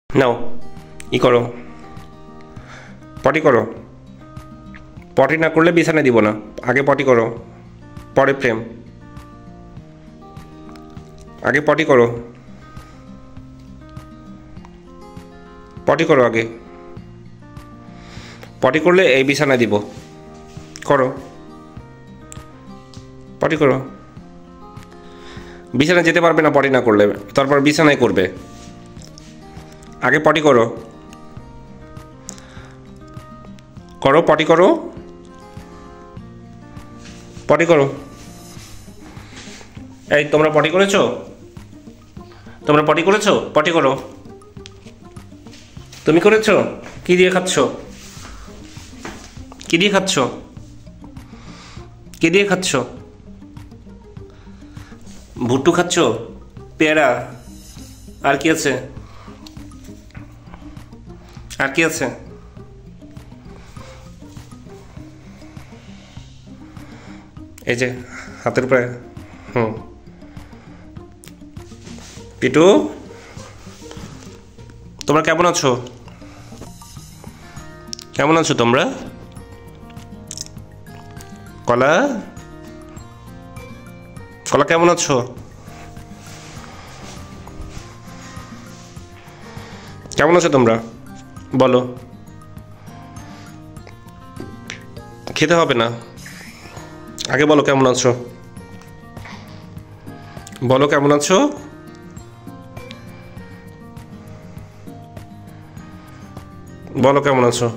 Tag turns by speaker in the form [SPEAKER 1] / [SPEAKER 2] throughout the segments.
[SPEAKER 1] নাও করো, পটি করো। পটি না করলে বিছানায় দিব না। আগে পটি করো, পরে প্রেম। আগে পটি করো, পটি করো আগে। পটি করলে এই বিছানায় দিব। করো, পটি করো। বিছানায় যেতে পারবে না পটি না করলে, তারপর বিছানায় করবে। আগে পটি করো, করো পটি করো, পটি করো। এই তোমরা পটি করেছো? তোমরা পটি করেছো? পটি করো। তুমি করেছো? কি দিয়ে খাচ্ছ? কি দিয়ে খাচ্ছ? কি দিয়ে খাচ্ছ? ভুট্টু খাচ্ছ? পেয়ারা? আর কি আছে? আর কি আছে? এই যে হাতের উপরে। পিটু, তোমরা কেমন আছো? কেমন আছো তোমরা? কলা, কলা কেমন আছো? কেমন আছো তোমরা? বলো। খেতে হবে না, আগে বলো কেমন আছো। বলো কেমন আছো। বলো কেমন আছো।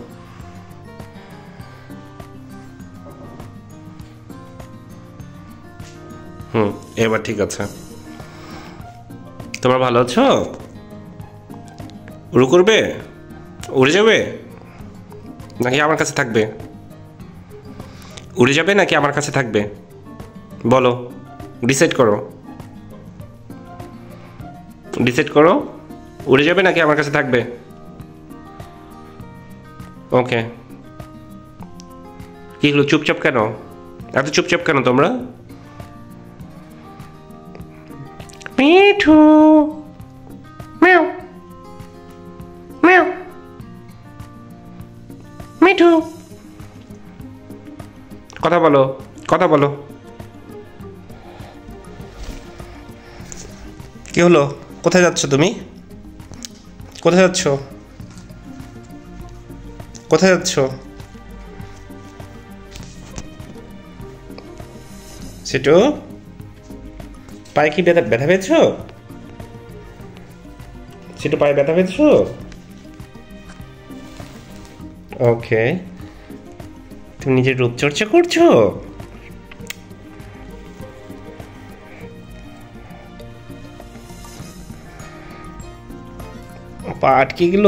[SPEAKER 1] এবার ঠিক আছে। তোমরা ভালো আছো? উড়ু করবে? উড়ে যাবে নাকি আমার কাছে থাকবে? উড়ে যাবে নাকি আমার কাছে থাকবে? বলো, ডিসাইড করো। ডিসাইড করো, উড়ে যাবে নাকি আমার কাছে থাকবে? ওকে। কি হলো, চুপচাপ কেন? এত চুপচাপ কেন তোমরা? মিঠু, ম্যাও ম্যাও, মিঠু, কথা বলো, কথা বলো। কি হলো, কোথায় যাচ্ছ তুমি? কোথায় যাচ্ছ? কোথায় যাচ্ছ? সেটু, পায়ে কি ব্যথা পেয়েছ? সেটু, পায়ে ব্যথা পেয়েছ? ওকে। তুমি নিজের রূপচর্চা করছো? পা আটকে গেল।